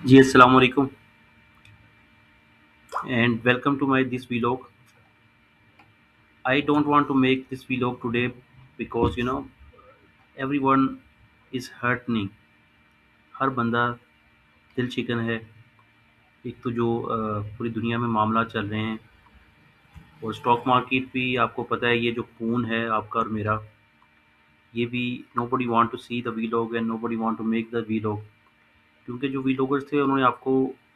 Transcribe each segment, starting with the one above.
जी अस्सलाम वालेकुम and welcome to my this vlog. I don't want to make this vlog today because everyone is hurting. हर बंदा दिल chicken है। एक तो जो पूरी दुनिया में मामला चल रहे हैं और स्टॉक मार्केट भी आपको पता है, ये जो खून है आपका और मेरा, ये भी nobody want to see the vlog and nobody want to make the vlog, क्योंकि जो वीलॉगर्स थे उन्होंने आपको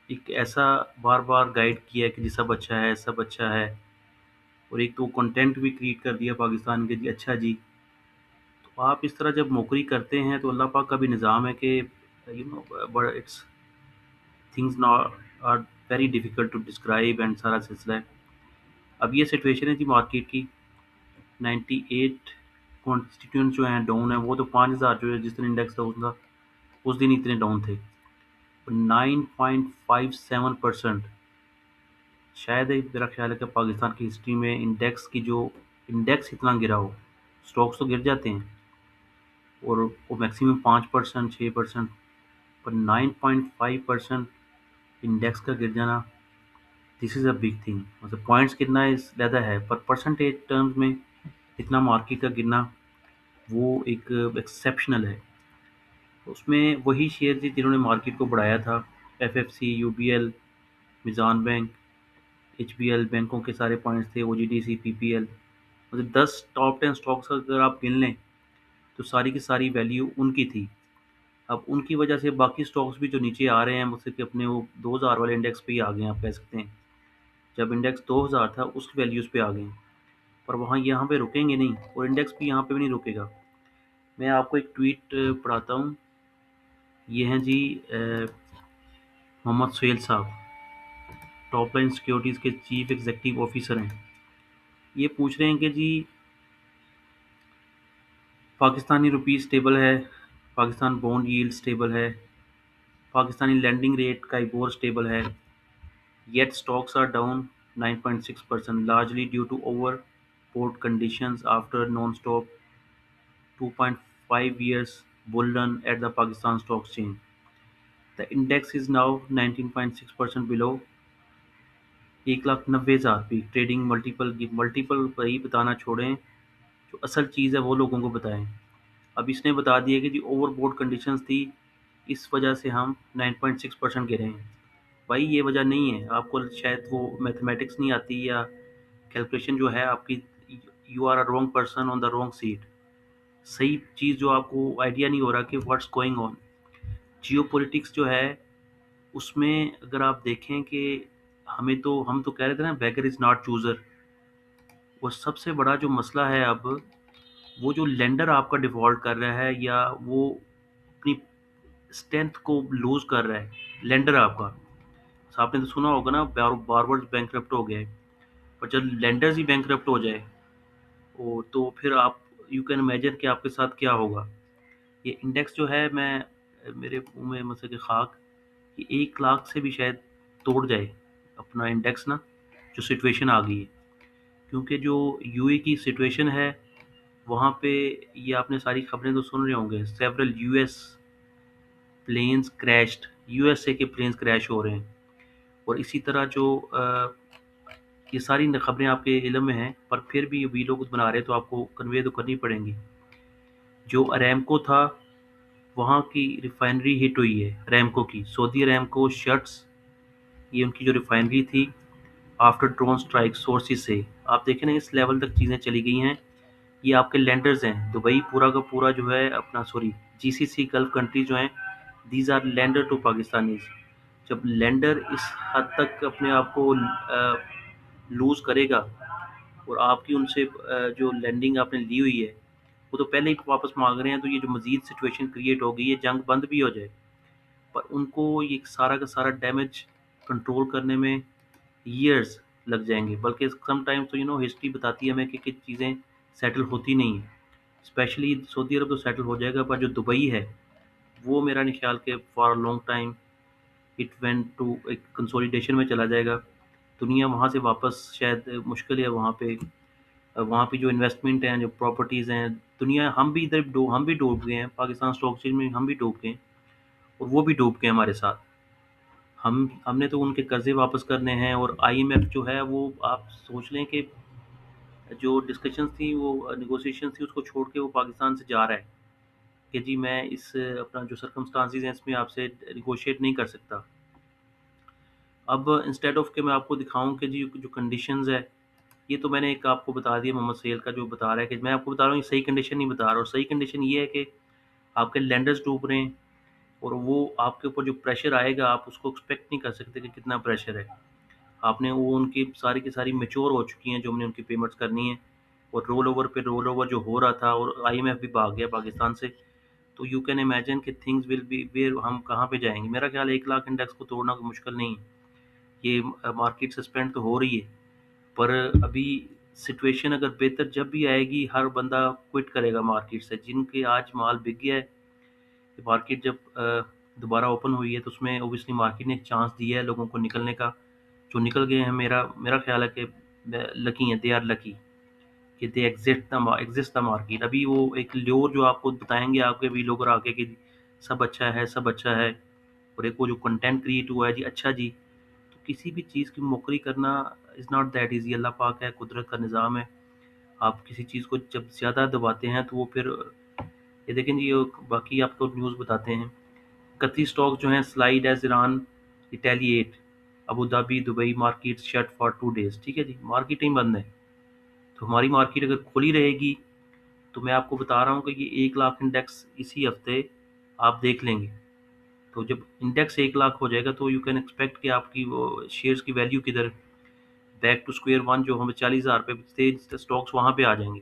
एक ऐसा बार बार गाइड किया है कि जी सब अच्छा है, सब अच्छा है। और एक तो कंटेंट भी क्रिएट कर दिया पाकिस्तान के, जी अच्छा जी। तो आप इस तरह जब नौकरी करते हैं तो अल्लाह पाक का भी निज़ाम है कि बड़ा it's things not are very difficult to describe and सारा सिलसिला है। अब ये सिचुएशन है जी मार्केट की। 98 कॉन्स्टिट्यूंट जो हैं डाउन है, वो तो 5000 जो है जिस दिन इंडेक्स डाउन था उस दिन इतने डाउन थे। 9.57%। शायद ही मेरा ख्याल है कि पाकिस्तान की हिस्ट्री में इंडेक्स की जो इंडेक्स इतना गिरा हो। स्टॉक्स तो गिर जाते हैं और वो मैक्सिमम 5% 6%, पर 9.5% इंडेक्स का गिर जाना, this is a big thing. मतलब पॉइंट्स गिरना इस ज़्यादा है, पर परसेंटेज टर्म्स में इतना मार्केट का गिरना वो एक एक्सेप्शनल है। उसमें वही शेयर थे जिन्होंने मार्केट को बढ़ाया था। FFC, UBL, Meezan bank, HBL, बैंकों के सारे पॉइंट्स थे, ओजीडीसी, पीपीएल। मतलब 10 टॉप 10 स्टॉक्स अगर आप गिन लें तो सारी की सारी वैल्यू उनकी थी। अब उनकी वजह से बाकी स्टॉक्स भी जो नीचे आ रहे हैं मुझसे कि अपने वो 2000 वाले इंडेक्स पे ही आ गए हैं, आप कह सकते हैं। जब इंडेक्स 2000 था उस वैल्यूज़ पे आ गए हैं, पर वहाँ यहाँ पे रुकेंगे नहीं और इंडेक्स भी यहाँ पे भी नहीं रुकेगा। मैं आपको एक ट्वीट पढ़ाता हूँ। ये हैं जी मोहम्मद सुहेल साहब, टॉप लाइन सिक्योरिटीज़ के चीफ एग्जीक्यूटिव ऑफिसर हैं। ये पूछ रहे हैं कि जी पाकिस्तानी रुपीस स्टेबल है, पाकिस्तान बॉन्ड यील्ड स्टेबल है, पाकिस्तानी लैंडिंग रेट का इबोर स्टेबल है, yet stocks are down 9.6%, largely due to overbought conditions after non-stop 2.5 years bull run at the Pakistan Stock Exchange. The index is now 19.6% below 1,90,000 peak. Trading multiple की multiple वही बताना छोड़ें, जो असल चीज़ है वो लोगों को बताएं। अब इसने बता दिया कि जी ओवरबोट कंडीशंस थी, इस वजह से हम 9.6% गिरे हैं। भाई ये वजह नहीं है, आपको शायद वो मैथमेटिक्स नहीं आती या कैलकुलेशन जो है आपकी, you are a wrong person on the wrong seat. सही चीज़ जो आपको आइडिया नहीं हो रहा कि व्हाट्स गोइंग ऑन। जियोपॉलिटिक्स जो है उसमें अगर आप देखें कि हम तो कह रहे थे ना, बेगर इज़ नॉट चूज़र। और सबसे बड़ा जो मसला है अब, वो जो लेंडर आपका डिफ़ॉल्ट कर रहा है या वो अपनी स्ट्रेंथ को लूज़ कर रहा है, लेंडर आपका। तो आपने तो सुना होगा ना, बारबार बैंकरप्ट हो गया है। और जब लेंडर्स ही बैंकरप्ट हो जाए तो फिर आप यू कैन इमेजिन कि आपके साथ क्या होगा। ये इंडेक्स जो है, मैं मेरे मुंह में मतलब कि खाक, ये 1 लाख से भी शायद तोड़ जाए अपना इंडेक्स ना, जो सिचुएशन आ गई है। क्योंकि जो यूए की सिचुएशन है वहाँ पे, ये आपने सारी खबरें तो सुन रहे होंगे, several US planes crashed, USA के प्लेन्स क्रैश हो रहे हैं। और इसी तरह जो ये सारी खबरें आपके इल्म में हैं, पर फिर भी वी लोग बना रहे हैं तो आपको कन्वे तो करनी पड़ेंगी। जो अरेमको था, वहाँ की रिफाइनरी हिट हुई है अरेमको की, सऊदी अरेमको शर्ट्स, ये उनकी जो रिफाइनरी थी, आफ्टर ड्रोन स्ट्राइक सोर्सेज से। आप देखें ना इस लेवल तक चीज़ें चली गई हैं। ये आपके लैंडर्स हैं, दुबई पूरा का पूरा जो है अपना, सॉरी, जीसीसी गल्फ कंट्री जो हैं, these are lender to Pakistanis. जब लैंडर इस हद तक अपने आप को लूज़ करेगा और आपकी उनसे जो लैंडिंग आपने ली हुई है वो तो पहले ही वापस मांग रहे हैं, तो ये जो मजीद सिचुएशन क्रिएट हो गई है, जंग बंद भी हो जाए पर उनको ये सारा का सारा डैमेज कंट्रोल करने में ईयर्स लग जाएंगे। बल्कि समटाइम्स तो हिस्ट्री बताती है हमें कि चीज़ें सेटल होती नहीं हैं। स्पेशली सऊदी अरब तो सेटल हो जाएगा, पर जो दुबई है वो मेरा नहीं ख्याल कि for a long time it went to एक कंसोलिडेशन में चला जाएगा। दुनिया वहाँ से वापस शायद मुश्किल है वहाँ पे। वहाँ पे जो इन्वेस्टमेंट हैं, जो प्रॉपर्टीज़ हैं, दुनिया, हम भी डूब गए हैं, पाकिस्तान स्टॉक एक्सचेंज में हम भी डूब गए हैं और वो भी डूब गए हमारे साथ। हमने तो उनके कर्जे वापस करने हैं, और आईएमएफ जो है वो आप सोच लें कि जो डिस्कशंस थी, वो नेगोशिएशन थी, उसको छोड़ के वो पाकिस्तान से जा रहा है कि जी मैं इस अपना जो सर्कमस्टांसिस हैं इसमें आपसे नेगोशिएट नहीं कर सकता। अब इंस्टेड ऑफ कि मैं आपको दिखाऊं कि जी जो कंडीशंस है, ये तो मैंने एक आपको बता दिया, मोहम्मद सहेल का जो बता रहा है, कि मैं आपको बता रहा हूँ ये सही कंडीशन नहीं बता रहा, और सही कंडीशन ये है कि आपके लैंडर्स डूब रहे हैं, और वो आपके ऊपर जो प्रेशर आएगा आप उसको एक्सपेक्ट नहीं कर सकते कि कितना प्रेशर है। आपने वो उनकी सारी की सारी मेच्योर हो चुकी हैं जो हमने उनकी पेमेंट्स करनी है, और रोल ओवर पे रोल ओवर जो हो रहा था, और आईएमएफ भी भाग गया पाकिस्तान से। तो यू कैन इमेजिन कि थिंग्स विल बी वेयर, हम कहाँ पे जाएंगे। मेरा ख्याल है 1 लाख इंडेक्स को तोड़ना कोई मुश्किल नहीं है। ये मार्केट सस्पेंड तो हो रही है, पर अभी सिचुएशन अगर बेहतर जब भी आएगी, हर बंदा क्विट करेगा मार्केट से। जिनके आज माल बिक गया है, मार्केट जब दोबारा ओपन हुई है तो उसमें ओबियसली मार्केट ने एक चांस दिया है लोगों को निकलने का। जो निकल गए हैं, मेरा मेरा ख्याल है कि लकी हैं, दे आर लकी कि दे एग्जिस्ट द मार्केट। अभी वो एक ल्योर जो आपको बताएंगे आपके भी लोग आके कि सब अच्छा है, सब अच्छा है, और एक वो जो कंटेंट क्रिएट हुआ है जी, अच्छा जी। तो किसी भी चीज़ की मोकरी करना इज़ नॉट दैट ईजी। अल्लाह पाक है, कुदरत का निज़ाम है। आप किसी चीज़ को जब ज़्यादा दबाते हैं तो वो फिर ये देखें जी, बाकी आपको न्यूज़ बताते हैं। कतरी स्टॉक जो हैं slide as Iran retaliate, Abu Dhabi Dubai market shut for 2 days. ठीक है जी, मार्केट ही बंद है। तो हमारी मार्केट अगर खुली रहेगी तो मैं आपको बता रहा हूँ कि ये 1 लाख इंडेक्स इसी हफ्ते आप देख लेंगे। तो जब इंडेक्स 1 लाख हो जाएगा तो यू कैन एक्सपेक्ट कि आपकी वो शेयर्स की वैल्यू किधर बैक टू स्क्वायर वन, जो हमें 40,000 पे थे स्टॉक्स, वहाँ पे आ जाएंगे।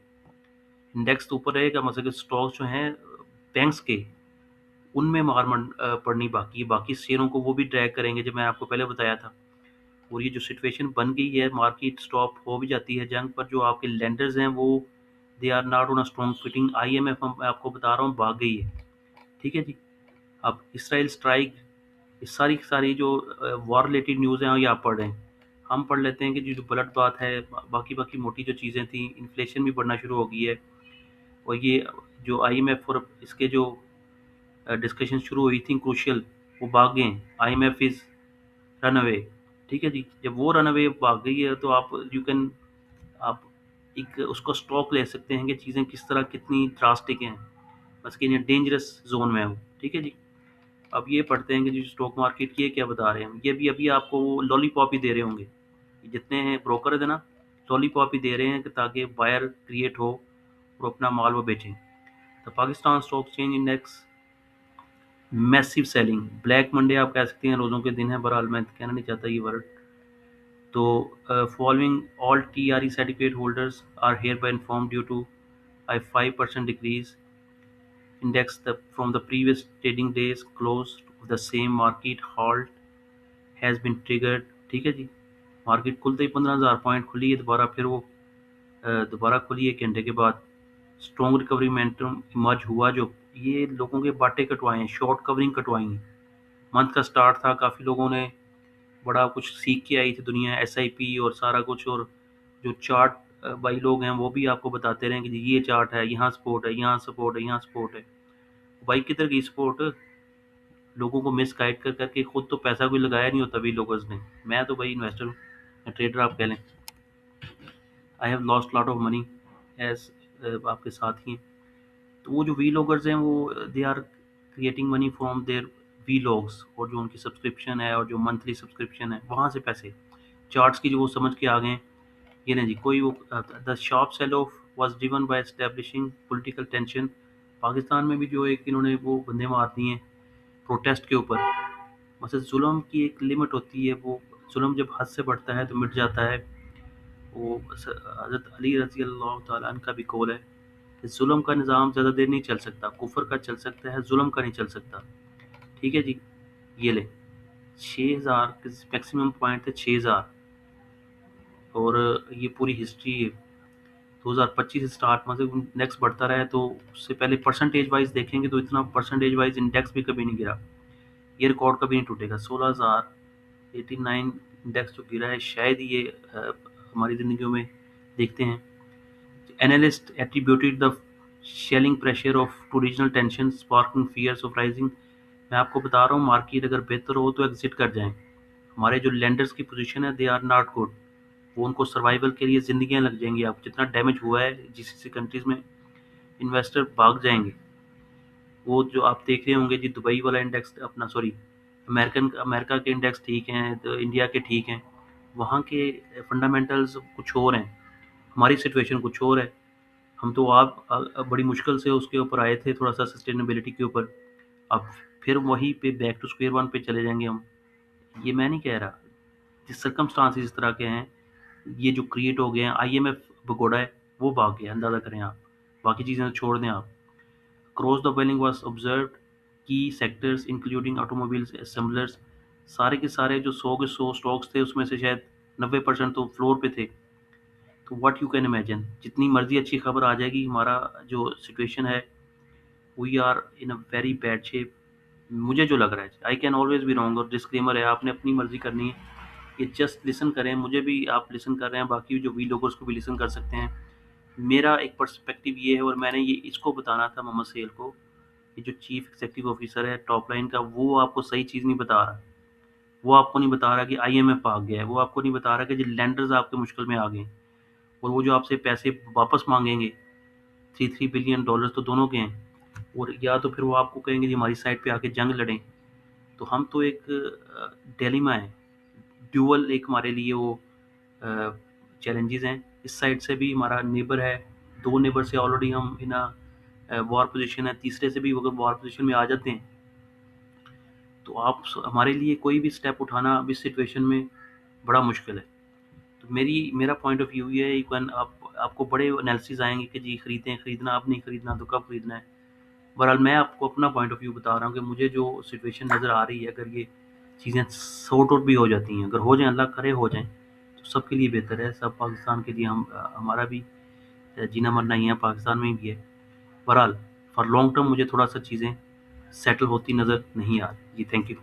इंडेक्स तो ऊपर रहेगा, मतलब स्टॉक्स जो हैं बैंक्स के, उनमें पड़नी बाकी है। बाकी शेयरों को वो भी ड्रैग करेंगे, जब मैं आपको पहले बताया था। और ये जो सिचुएशन बन गई है, मार्केट स्टॉप हो भी जाती है जंग पर, जो आपके लेंडर्स हैं वो they are not on a strong fitting. IMF मैं आपको बता रहा हूँ भाग गई है। ठीक है जी। अब इसराइल स्ट्राइक, ये सारी सारी जो वॉर रिलेटेड न्यूज़ हैं ये आप पढ़ रहे हैं। हम पढ़ लेते हैं कि जो गलत बात है, बाकी बाकी मोटी जो चीज़ें थी, इन्फ्लेशन भी बढ़ना शुरू हो गई है। और ये जो आईएमएफ और इसके जो डिस्कशन शुरू हुई थी क्रूशियल, वो भाग गए हैं। IMF is run away. ठीक है जी। जब वो रन अवे भाग गई है तो आप यू कैन आप एक उसको स्टॉक ले सकते हैं कि चीज़ें किस तरह कितनी ड्रास्टिक हैं। बस कि ये डेंजरस जोन में है वो। ठीक है जी। अब ये पढ़ते हैं कि जो स्टॉक मार्केट की ये क्या बता रहे हैं। ये भी अभी आपको वो लॉलीपॉप ही दे रहे होंगे, जितने हैं ब्रोकर है ना, लॉलीपॉप ही दे रहे हैं कि ताकि बायर क्रिएट हो और अपना माल वो बेचें। तो Pakistan stock exchange index massive selling, black Monday आप कह सकते हैं, रोज़ों के दिन है, बहरहाल मैं कहना नहीं चाहता ये वर्ड। तो following all TRE certificate holders are hereby inform due to a 5% decrease index from the previous trading days close of the same market halt has been triggered। ठीक है जी। मार्केट खुलते ही 15,000 पॉइंट खुली है, दोबारा फिर वो दोबारा खुली है 1 घंटे के बाद। स्ट्रॉन्ग रिकवरी मोमेंटम इमर्ज हुआ, जो ये लोगों के बाटे कटवाए हैं, शॉर्ट कवरिंग कटवाई हैं। मंथ का स्टार्ट था, काफ़ी लोगों ने बड़ा कुछ सीख के आई थी दुनिया, SIP और सारा कुछ। और जो चार्ट भाई लोग हैं वो भी आपको बताते रहे कि जी ये चार्ट है, यहाँ सपोर्ट है, यहाँ सपोर्ट है, यहाँ सपोर्ट है। भाई किधर गई सपोर्ट? लोगों को मिस गाइड कर करके खुद तो पैसा कोई लगाया नहीं होता भी लोगों ने। मैं तो भाई इन्वेस्टर हूँ, ट्रेडर आप कह लें। I have lost lot of money as आपके साथ ही हैं। तो वो जो वी लॉगर्स हैं वो they are creating money from their vlogs, और जो उनकी सब्सक्रिप्शन है और जो मंथली सब्सक्रिप्शन है वहाँ से पैसे चार्ट्स की जो वो समझ के आ गए हैं। ये नहीं जी कोई वो the sharp sell off was driven by establishing political tension. Pakistan में भी जो एक इन्होंने वो बंदे मार दिए हैं प्रोटेस्ट के ऊपर। मतलब जुल्म की एक लिमिट होती है, वो जुल्म जब हद से बढ़ता है तो मिट जाता है। वो हज़रत अली रज़ी अल्लाह तआला अन्हु का भी कौल है कि जुल्म का निज़ाम ज़्यादा देर नहीं चल सकता, कुफर का चल सकता है, जुल्म का नहीं चल सकता। ठीक है जी। ये ले 6,000 मैक्सिमम पॉइंट थे 6,000, और ये पूरी हिस्ट्री 2025 से स्टार्ट, मतलब इंडेक्स बढ़ता रहा है। तो उससे पहले परसेंटेज वाइज देखेंगे तो इतना परसेंटेज वाइज इंडेक्स भी कभी नहीं गिरा। ये रिकॉर्ड कभी नहीं टूटेगा। 16,089 इंडेक्स जो गिरा है, शायद ये हमारी ज़िंदगियों में देखते हैं। Analyst attributed the selling pressure of to regional tension sparking fears of rising. मैं आपको बता रहा हूँ मार्केट अगर बेहतर हो तो एग्जिट कर जाएं। हमारे जो लेंडर्स की पोजीशन है, दे आर नॉट गुड। वो उनको सर्वाइवल के लिए ज़िंदगियाँ लग जाएँगी। अब जितना डैमेज हुआ है जीसीसी कंट्रीज़ में, इन्वेस्टर भाग जाएँगे। वो जो आप देख रहे होंगे जी, दुबई वाला इंडेक्स, अपना सॉरी, अमेरिका के इंडेक्स ठीक हैं, तो इंडिया के ठीक हैं। वहाँ के फंडामेंटल्स कुछ और हैं, हमारी सिचुएशन कुछ और है। हम तो आप बड़ी मुश्किल से उसके ऊपर आए थे, थोड़ा-सा सस्टेनेबिलिटी के ऊपर। अब फिर वहीं पे बैक टू स्क्वायर वन पे चले जाएँगे हम। ये मैं नहीं कह रहा। जिस सर्कमस्टांसेस इस तरह के हैं, ये जो क्रिएट हो गए हैं, आईएमएफ भगोड़ा है, वो भाग गया, अंदाज़ा करें आप। बाकी चीज़ें तो छोड़ दें आप। Cross the welling was observed, key sectors including automobiles assemblers, सारे के सारे जो 100 के 100 स्टॉक्स थे, उसमें से शायद 90% तो फ्लोर पे थे। तो व्हाट यू कैन इमेजिन, जितनी मर्जी अच्छी खबर आ जाएगी, हमारा जो सिचुएशन है, we are in a very bad shape. मुझे जो लग रहा है, I can always be wrong, और डिस्क्लेमर है, आपने अपनी मर्जी करनी है। ये जस्ट लिसन करें, मुझे भी आप लिसन कर रहे हैं, बाकी जो वी लोगों को भी लिसन कर सकते हैं। मेरा एक पर्सपेक्टिव ये है, और मैंने ये इसको बताना था मोहम्मद सेल को, ये जो चीफ एग्जीक्यूटिव ऑफिसर है टॉप लाइन का, वो आपको सही चीज़ नहीं बता रहा। वो आपको नहीं बता रहा कि आईएमएफ आ गया है, वो आपको नहीं बता रहा कि जो लैंडर्स आपके मुश्किल में आ गए हैं, और वो जो आपसे पैसे वापस मांगेंगे, 3 बिलियन डॉलर तो दोनों के हैं। और या तो फिर वो आपको कहेंगे जी हमारी साइड पे आके जंग लड़ें। तो हम तो एक डिलेमा है, ड्यूअल एक हमारे लिए वो चैलेंजेस हैं। इस साइड से भी हमारा नेबर है, दो नेबर से ऑलरेडी हम इन वॉर पोजीशन है, तीसरे से भी अगर वॉर पोजीशन में आ जाते हैं, तो आप हमारे लिए कोई भी स्टेप उठाना अब इस सिचुएशन में बड़ा मुश्किल है। तो मेरा पॉइंट ऑफ व्यू ये है, आपको बड़े एनालिसिस आएंगे कि जी खरीदें, खरीदना, अब नहीं खरीदना तो कब खरीदना है। बहरहाल मैं आपको अपना पॉइंट ऑफ व्यू बता रहा हूँ कि मुझे जो सिचुएशन नज़र आ रही है, अगर ये चीज़ें सॉर्ट आउट भी हो जाती हैं, अगर हो जाएँ, अल्लाह करे हो जाएँ, तो सबके लिए बेहतर है, सब पाकिस्तान के लिए। हमारा भी जीना मरना ही है, पाकिस्तान में भी है। बहरहाल फॉर लॉन्ग टर्म मुझे थोड़ा सा चीज़ें सेटल होती नज़र नहीं आ रही। जी, थैंक यू।